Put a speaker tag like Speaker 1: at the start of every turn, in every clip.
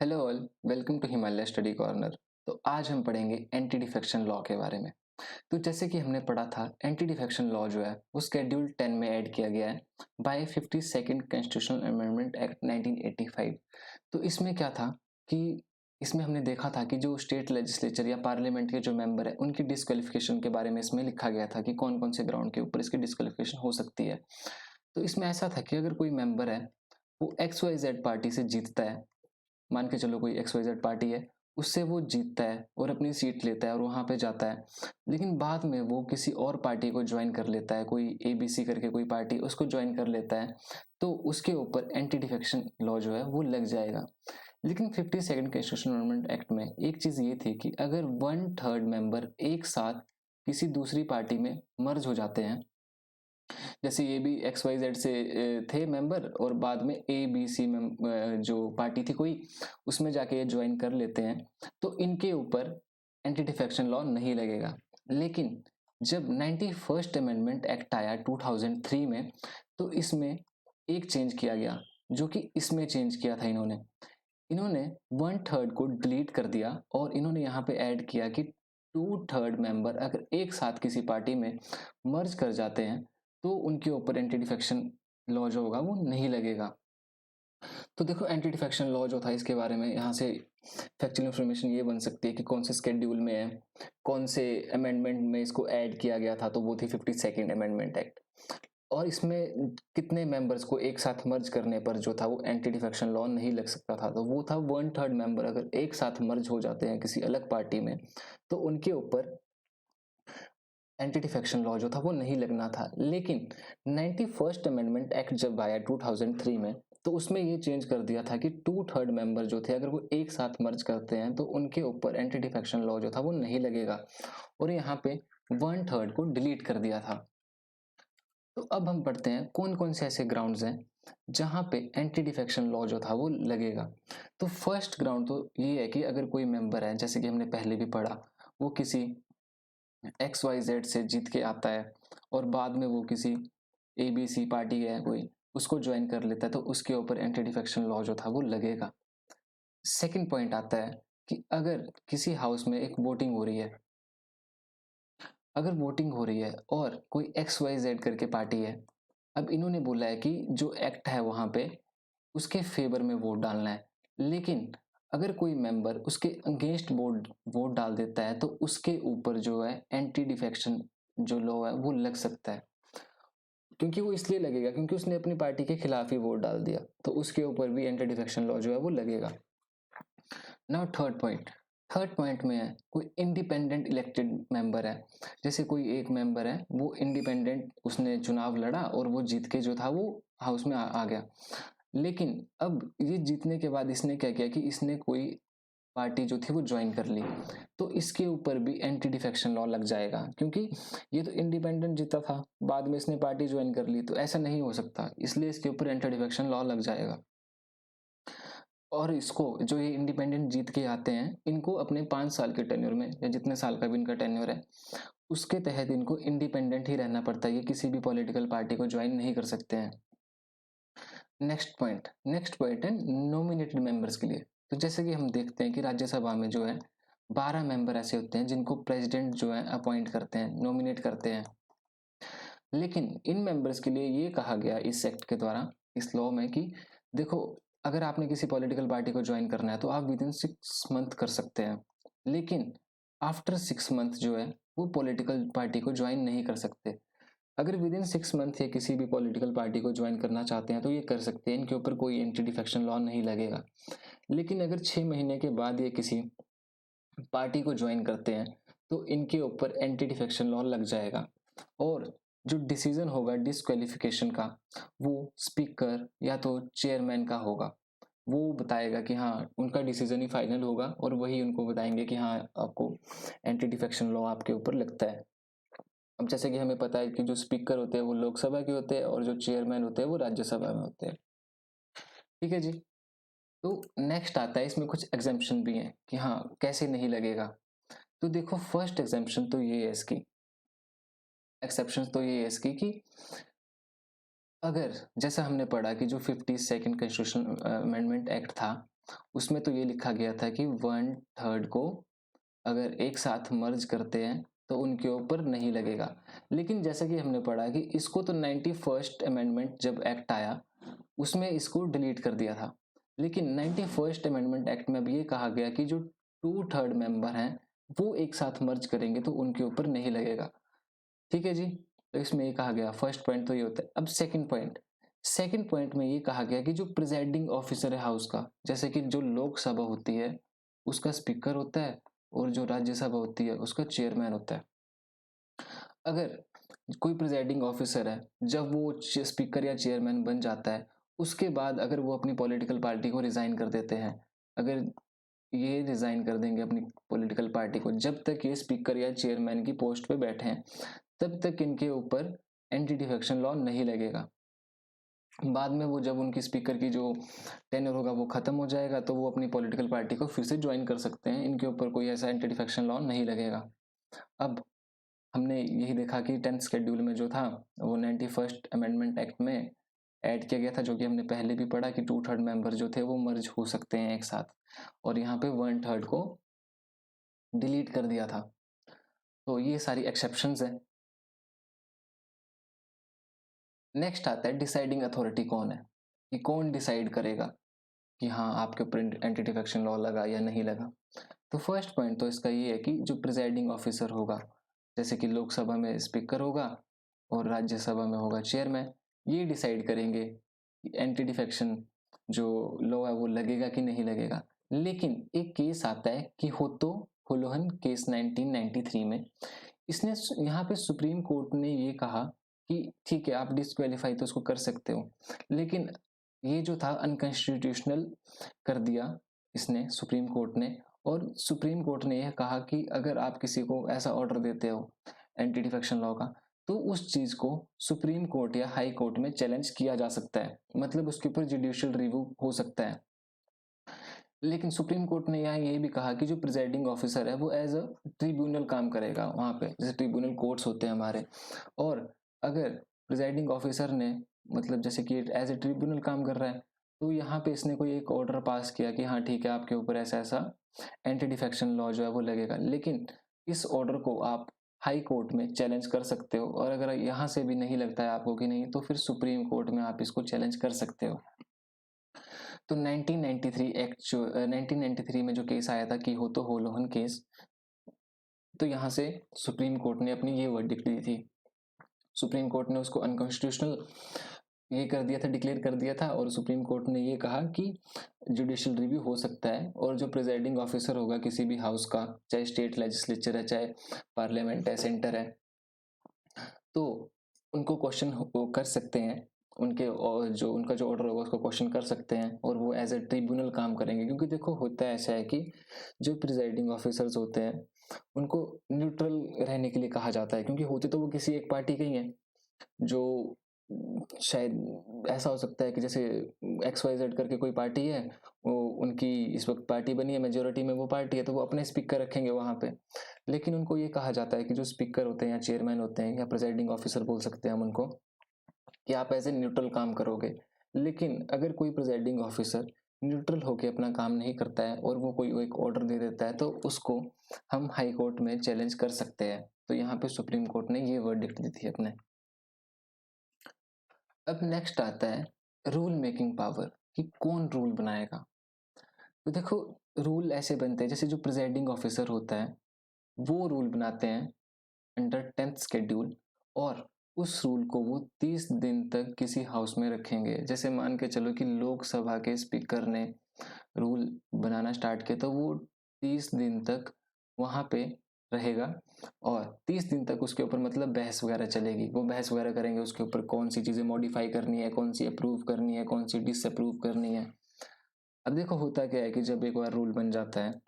Speaker 1: Hello all, welcome to Himalaya study corner. तो आज हम पढ़ेंगे एंटी डिफेक्शन लॉ के बारे में। तो जैसे कि हमने पढ़ा था, एंटी डिफेक्शन लॉ जो है वो शेड्यूल 10 में ऐड किया गया है bye 52nd constitutional amendment act 1985। तो इसमें क्या था कि इसमें हमने देखा था कि जो स्टेट लेजिस्लेचर या पार्लियामेंट के जो मेंबर है उनकी डिस्क्वालिफिकेशन के बारे में इसमें लिखा गया था कि कौन कौन से ग्राउंड के ऊपर इसकी डिस्क्वालिफिकेशन हो सकती है। तो इसमें ऐसा था कि अगर कोई मेंबर है वो एक्स वाई जेड पार्टी से जीतता है, मान के चलो कोई एक्स वाई जेड पार्टी है, उससे वो जीतता है और अपनी सीट लेता है और वहां पे जाता है, लेकिन बाद में वो किसी और पार्टी को ज्वाइन कर लेता है, कोई एबीसी करके कोई पार्टी उसको ज्वाइन कर लेता है, तो उसके ऊपर एंटी डिफेक्शन लॉ जो है वो लग जाएगा। लेकिन 52nd कॉन्स्टिट्यूशनल अमेंडमेंट एक्ट में एक चीज ये थी कि अगर 1/3 मेंबर एक साथ किसी दूसरी पार्टी में मर्ज हो जाते हैं, जैसे ये भी एक्स वाई जेड से थे मेंबर और बाद में ए बी सी जो पार्टी थी कोई, उसमें जाके ये ज्वाइन कर लेते हैं, तो इनके ऊपर एंटी डिफेक्शन लॉ नहीं लगेगा। लेकिन जब 91st अमेंडमेंट एक्ट आया 2003 में, तो इसमें एक चेंज किया गया, जो कि इसमें चेंज किया था इन्होंने इन्होंने 1/3 को डिलीट कर दिया और इन्होंने यहाँ पे ऐड किया कि 2/3 मेंबर अगर एक साथ किसी पार्टी में मर्ज कर जाते हैं तो उनके ऊपर एंटी डिफेक्शन लॉ जो होगा वो नहीं लगेगा। तो देखो, एंटी डिफेक्शन लॉ जो था इसके बारे में यहाँ से फैक्चुअल इंफॉर्मेशन ये बन सकती है कि कौन से स्केड्यूल में है, कौन से अमेंडमेंट में इसको ऐड किया गया था, तो वो थी 52nd अमेंडमेंट एक्ट। और इसमें कितने मेंबर्स को एक साथ मर्ज करने पर जो था वो एंटी डिफेक्शन लॉ नहीं लग सकता था, तो वो था 1/3 मेंबर अगर एक साथ मर्ज हो जाते हैं किसी अलग पार्टी में, तो उनके ऊपर एंटी डिफेक्शन लॉ जो था वो नहीं लगना था। लेकिन 91st अमेंडमेंट एक्ट जब आया 2003 में, तो उसमें ये चेंज कर दिया था कि 2/3 मेंबर जो थे अगर वो एक साथ मर्ज करते हैं तो उनके ऊपर एंटी डिफेक्शन लॉ जो था वो नहीं लगेगा, और यहाँ पे 1/3 को डिलीट कर दिया था। तो अब हम पढ़ते हैं कौन कौन से ऐसे ग्राउंड्स हैं जहां पे एंटी डिफेक्शन लॉ जो था वो लगेगा। तो फर्स्ट ग्राउंड तो ये है कि अगर कोई मेंबर है, जैसे कि हमने पहले भी पढ़ा, वो किसी एक्स वाई जेड से जीत के आता है और बाद में वो किसी ए बी सी पार्टी है कोई, उसको ज्वाइन कर लेता है, तो उसके ऊपर एंटी डिफेक्शन लॉ जो था वो लगेगा। सेकंड पॉइंट आता है कि अगर किसी हाउस में एक वोटिंग हो रही है, अगर वोटिंग हो रही है और कोई एक्स वाई जेड करके पार्टी है, अब इन्होंने बोला है कि जो एक्ट है वहां पे उसके फेवर में वोट डालना है, लेकिन अगर कोई मेंबर उसके अगेंस्ट वोट वोट डाल देता है तो उसके ऊपर जो है एंटी डिफेक्शन जो लॉ है वो लग सकता है। क्योंकि वो इसलिए लगेगा क्योंकि उसने अपनी पार्टी के खिलाफ ही वोट डाल दिया, तो उसके ऊपर भी एंटी डिफेक्शन लॉ जो है वो लगेगा। नाउ थर्ड पॉइंट में है कोई इंडिपेंडेंट इलेक्टेड मेंबर है, जैसे कोई एक मेंबर है वो इंडिपेंडेंट, उसने चुनाव लड़ा और वो जीत के जो था वो हाउस में आ गया, लेकिन अब ये जीतने के बाद इसने क्या किया कि इसने कोई पार्टी जो थी वो ज्वाइन कर ली, तो इसके ऊपर भी एंटी डिफेक्शन लॉ लग जाएगा, क्योंकि ये तो इंडिपेंडेंट जीता था, बाद में इसने पार्टी ज्वाइन कर ली, तो ऐसा नहीं हो सकता, इसलिए इसके ऊपर एंटी डिफेक्शन लॉ लग जाएगा। और इसको जो ये इंडिपेंडेंट जीत के आते हैं, इनको अपने 5 साल के टेन्योर में या जितने साल का भी इनका टेन्योर है उसके तहत इनको इंडिपेंडेंट ही रहना पड़ता है, ये किसी भी पॉलिटिकल पार्टी को ज्वाइन नहीं कर सकते हैं। नेक्स्ट पॉइंट है नॉमिनेटेड मेंबर्स के लिए। तो जैसे कि हम देखते हैं कि राज्यसभा में जो है 12 मेंबर ऐसे होते हैं जिनको प्रेसिडेंट जो है अपॉइंट करते हैं, नॉमिनेट करते हैं। लेकिन इन मेंबर्स के लिए ये कहा गया इस एक्ट के द्वारा, इस लॉ में, कि देखो, अगर आपने किसी पॉलिटिकल पार्टी को ज्वाइन करना है तो आप विद इन 6 मंथ कर सकते हैं, लेकिन आफ्टर 6 मंथ जो है वो पॉलिटिकल पार्टी को ज्वाइन नहीं कर सकते। अगर विद इन 6 मंथ ये किसी भी पॉलिटिकल पार्टी को ज्वाइन करना चाहते हैं तो ये कर सकते हैं, इनके ऊपर कोई एंटी डिफेक्शन लॉ नहीं लगेगा। लेकिन अगर 6 महीने के बाद ये किसी पार्टी को ज्वाइन करते हैं तो इनके ऊपर एंटी डिफेक्शन लॉ लग जाएगा, और जो डिसीजन होगा डिस्क्वालिफिकेशन का वो स्पीकर या तो चेयरमैन का होगा, वो बताएगा कि हाँ उनका डिसीजन ही फाइनल होगा और वही उनको बताएंगे कि हाँ आपको एंटी डिफेक्शन लॉ आपके ऊपर लगता है। अब जैसे कि हमें पता है कि जो स्पीकर होते हैं वो लोकसभा के होते हैं और जो चेयरमैन होते हैं वो राज्यसभा में होते हैं। ठीक है जी। तो नेक्स्ट आता है, इसमें कुछ एग्जाम्पशन भी हैं कि हाँ कैसे नहीं लगेगा। तो देखो, फर्स्ट एग्जाम्पशन तो ये है इसकी, एक्सेप्शन तो ये है इसकी कि अगर जैसा हमने पढ़ा कि जो 52nd कॉन्स्टिट्यूशन अमेंडमेंट एक्ट था उसमें तो ये लिखा गया था कि 1/3 को अगर एक साथ मर्ज करते हैं तो उनके ऊपर नहीं लगेगा। लेकिन जैसा कि हमने पढ़ा कि इसको तो 91st अमेंडमेंट जब एक्ट आया उसमें इसको डिलीट कर दिया था। लेकिन 91st अमेंडमेंट एक्ट में अब ये कहा गया कि जो 2/3 मेंबर हैं वो एक साथ मर्ज करेंगे तो उनके ऊपर नहीं लगेगा। ठीक है जी, तो इसमें ये कहा गया, फर्स्ट पॉइंट तो ये होता है। अब सेकंड पॉइंट में ये कहा गया कि जो प्रिजाइडिंग ऑफिसर है हाउस का, जैसे कि जो लोकसभा होती है उसका स्पीकर होता है और जो राज्यसभा होती है उसका चेयरमैन होता है। अगर कोई प्रिजाइडिंग ऑफिसर है, जब वो स्पीकर या चेयरमैन बन जाता है उसके बाद अगर वो अपनी पॉलिटिकल पार्टी को रिजाइन कर देते हैं, अगर ये रिजाइन कर देंगे अपनी पॉलिटिकल पार्टी को, जब तक ये स्पीकर या चेयरमैन की पोस्ट पे बैठे हैं तब तक इनके ऊपर एंटी डिफेक्शन लॉ नहीं लगेगा। बाद में वो जब उनकी स्पीकर की जो टेन्योर होगा वो खत्म हो जाएगा तो वो अपनी पॉलिटिकल पार्टी को फिर से ज्वाइन कर सकते हैं, इनके ऊपर कोई ऐसा एंटी डिफेक्शन लॉ नहीं लगेगा। अब हमने यही देखा कि 10th शेड्यूल में जो था वो 91st अमेंडमेंट एक्ट में ऐड किया गया था, जो कि हमने पहले भी पढ़ा कि 2/3 मेंबर जो थे वो मर्ज हो सकते हैं एक साथ, और यहाँ पे 1/3 को डिलीट कर दिया था। तो ये सारी एक्सेप्शंस हैं। नेक्स्ट आता है डिसाइडिंग अथॉरिटी कौन है, कि कौन डिसाइड करेगा कि हाँ आपके ऊपर एंटी डिफेक्शन लॉ लगा या नहीं लगा। तो फर्स्ट पॉइंट तो इसका ये है कि जो प्रिजाइडिंग ऑफिसर होगा, जैसे कि लोकसभा में स्पीकर होगा और राज्यसभा में होगा चेयरमैन, ये डिसाइड करेंगे कि एंटी डिफेक्शन जो लॉ है वो लगेगा कि नहीं लगेगा। लेकिन एक केस आता है कि होतो हुलोहन केस 1993 में, इसने यहाँ पे सुप्रीम कोर्ट ने ये कहा कि ठीक है आप डिस्क्वालीफाई तो उसको कर सकते हो, लेकिन ये जो था अनकॉन्स्टिट्यूशनल कर दिया इसने सुप्रीम कोर्ट ने। और सुप्रीम कोर्ट ने यह कहा कि अगर आप किसी को ऐसा ऑर्डर देते हो एंटी डिफेक्शन लॉ का, तो उस चीज को सुप्रीम कोर्ट या हाई कोर्ट में चैलेंज किया जा सकता है, मतलब उसके ऊपर जुडिशियल रिव्यू हो सकता है। लेकिन सुप्रीम कोर्ट ने यहाँ ये भी कहा कि जो प्रिजाइडिंग ऑफिसर है वो एज अ ट्रिब्यूनल काम करेगा वहाँ पे, जैसे ट्रिब्यूनल कोर्ट्स होते हैं हमारे, और अगर प्रिजाइडिंग ऑफिसर ने मतलब जैसे कि एज ए ट्रिब्यूनल काम कर रहा है तो यहाँ पे इसने कोई एक ऑर्डर पास किया कि हाँ ठीक है आपके ऊपर ऐसा ऐसा एंटी डिफेक्शन लॉ जो है वो लगेगा, लेकिन इस ऑर्डर को आप हाई कोर्ट में चैलेंज कर सकते हो, और अगर यहाँ से भी नहीं लगता है आपको कि नहीं, तो फिर सुप्रीम कोर्ट में आप इसको चैलेंज कर सकते हो। तो 1993 एक्ट जो 1993 में जो केस आया था कि हो तो होलोहन केस, तो यहाँ से सुप्रीम कोर्ट ने अपनी ये वर्डिक्ट दी थी। सुप्रीम कोर्ट ने उसको अनकॉन्स्टिट्यूशनल ये कर दिया था, डिक्लेयर कर दिया था, और सुप्रीम कोर्ट ने ये कहा कि जुडिशियल रिव्यू हो सकता है, और जो प्रिजाइडिंग ऑफिसर होगा किसी भी हाउस का, चाहे स्टेट लेजिस्लेचर है चाहे पार्लियामेंट है सेंटर है, तो उनको क्वेश्चन कर सकते हैं, उनके और जो उनका जो ऑर्डर होगा उसको क्वेश्चन कर सकते हैं, और वो एज ए ट्रिब्यूनल काम करेंगे। क्योंकि देखो होता है ऐसा है कि जो प्रिजाइडिंग ऑफिसर्स होते हैं उनको न्यूट्रल रहने के लिए कहा जाता है, क्योंकि होते तो वो किसी एक पार्टी के ही हैं। जो शायद ऐसा हो सकता है कि जैसे XYZ करके कोई पार्टी है, वो उनकी इस वक्त पार्टी बनी है, मेजोरिटी में वो पार्टी है, तो वो अपने स्पीकर रखेंगे वहां पे। लेकिन उनको ये कहा जाता है कि जो स्पीकर होते हैं या चेयरमैन होते हैं या प्रेसिडिंग ऑफिसर बोल सकते हैं हम उनको, कि आप ऐसे न्यूट्रल काम करोगे। लेकिन अगर कोई प्रेसिडिंग ऑफिसर न्यूट्रल होकर अपना काम नहीं करता है और वो कोई एक ऑर्डर दे देता है तो उसको हम हाई कोर्ट में चैलेंज कर सकते हैं। तो यहाँ पे सुप्रीम कोर्ट ने ये वर्डिक्ट दी थी अपने। अब नेक्स्ट आता है रूल मेकिंग पावर, कि कौन रूल बनाएगा। तो देखो रूल ऐसे बनते हैं, जैसे जो प्रिजाइडिंग ऑफिसर होता है वो रूल बनाते हैं अंडर 10th शेड्यूल, और उस रूल को वो 30 दिन तक किसी हाउस में रखेंगे। जैसे मान के चलो कि लोकसभा के स्पीकर ने रूल बनाना स्टार्ट किया तो वो 30 दिन तक वहां पे रहेगा, और 30 दिन तक उसके ऊपर मतलब बहस वगैरह चलेगी, वो बहस वगैरह करेंगे उसके ऊपर कौन सी चीज़ें मॉडिफाई करनी है, कौन सी अप्रूव करनी है, कौन सी डिसअप्रूव करनी है। अब देखो होता क्या है कि जब एक बार रूल बन जाता है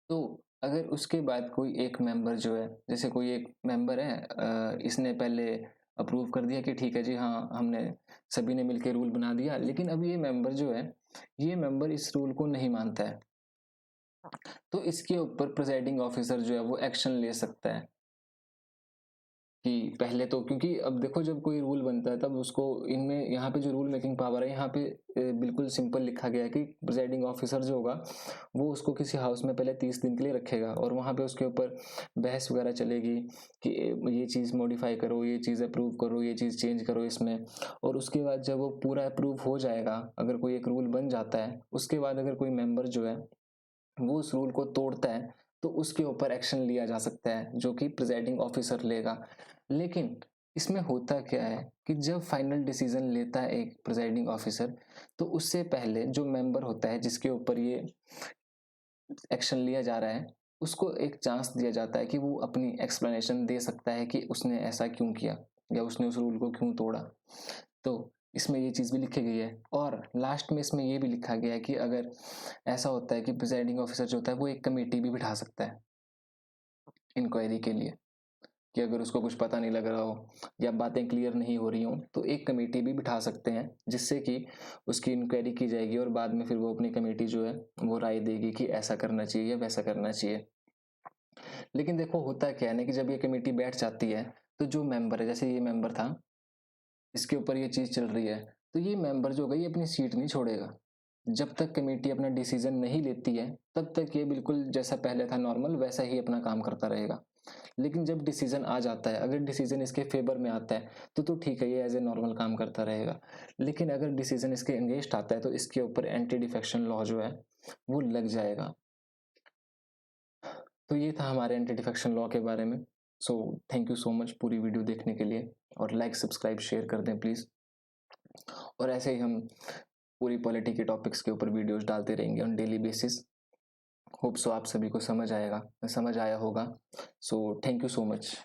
Speaker 1: तो अगर उसके बाद कोई एक मेंबर जो है, जैसे कोई एक मेंबर है इसने पहले अप्रूव कर दिया कि ठीक है जी हाँ हमने सभी ने मिलकर रूल बना दिया, लेकिन अब ये मेंबर जो है ये मेंबर इस रूल को नहीं मानता है, तो इसके ऊपर प्रिजाइडिंग ऑफिसर जो है वो एक्शन ले सकता है। कि पहले तो क्योंकि अब देखो जब कोई रूल बनता है तब उसको इनमें यहाँ पे जो रूल मेकिंग पावर है यहाँ पे बिल्कुल सिंपल लिखा गया है कि प्रिजाइडिंग ऑफिसर जो होगा वो उसको किसी हाउस में पहले 30 दिन के लिए रखेगा और वहाँ पे उसके ऊपर बहस वगैरह चलेगी कि ये चीज़ मॉडिफाई करो, ये चीज़ अप्रूव करो, ये चीज़ चेंज करो इसमें। और उसके बाद जब वो पूरा अप्रूव हो जाएगा, अगर कोई एक रूल बन जाता है, उसके बाद अगर कोई मेंबर जो है वो उस रूल को तोड़ता है तो उसके ऊपर एक्शन लिया जा सकता है जो कि प्रिजाइडिंग ऑफिसर लेगा। लेकिन इसमें होता क्या है कि जब फाइनल डिसीजन लेता है एक प्रिजाइडिंग ऑफिसर तो उससे पहले जो मेंबर होता है जिसके ऊपर ये एक्शन लिया जा रहा है उसको एक चांस दिया जाता है कि वो अपनी एक्सप्लेनेशन दे सकता है कि उसने ऐसा क्यों किया या उसने उस रूल को क्यों तोड़ा। तो इसमें ये चीज़ भी लिखी गई है और लास्ट में इसमें ये भी लिखा गया है कि अगर ऐसा होता है कि प्रिजाइडिंग ऑफिसर जो होता है वो एक कमेटी भी बिठा सकता है इंक्वायरी के लिए, कि अगर उसको कुछ पता नहीं लग रहा हो या बातें क्लियर नहीं हो रही हो तो एक कमेटी भी बिठा सकते हैं जिससे कि उसकी इंक्वायरी की जाएगी और बाद में फिर वो अपनी कमेटी जो है वो राय देगी कि ऐसा करना चाहिए या वैसा करना चाहिए। लेकिन देखो होता क्या है ना कि जब ये कमेटी बैठ जाती है तो जो मेंबर है, जैसे ये मेंबर था, इसके ऊपर ये चीज़ चल रही है, तो ये मेंबर जो होगा ये अपनी सीट नहीं छोड़ेगा। जब तक कमेटी अपना डिसीजन नहीं लेती है तब तक ये बिल्कुल जैसा पहले था नॉर्मल वैसा ही अपना काम करता रहेगा। लेकिन जब डिसीजन आ जाता है, अगर डिसीजन इसके फेवर में आता है तो ठीक है, ये एज ए नॉर्मल काम करता रहेगा। लेकिन अगर डिसीजन इसके अगेंस्ट आता है तो इसके ऊपर एंटी डिफेक्शन लॉ जो है वो लग जाएगा। तो ये था हमारे एंटी डिफेक्शन लॉ के बारे में। So thank you so much पूरी वीडियो देखने के लिए और लाइक सब्सक्राइब शेयर कर दें प्लीज़। और ऐसे ही हम पूरी पॉलिटी के टॉपिक्स के ऊपर वीडियोस डालते रहेंगे on daily basis. Hope so आप सभी को समझ आया होगा। So thank you so much.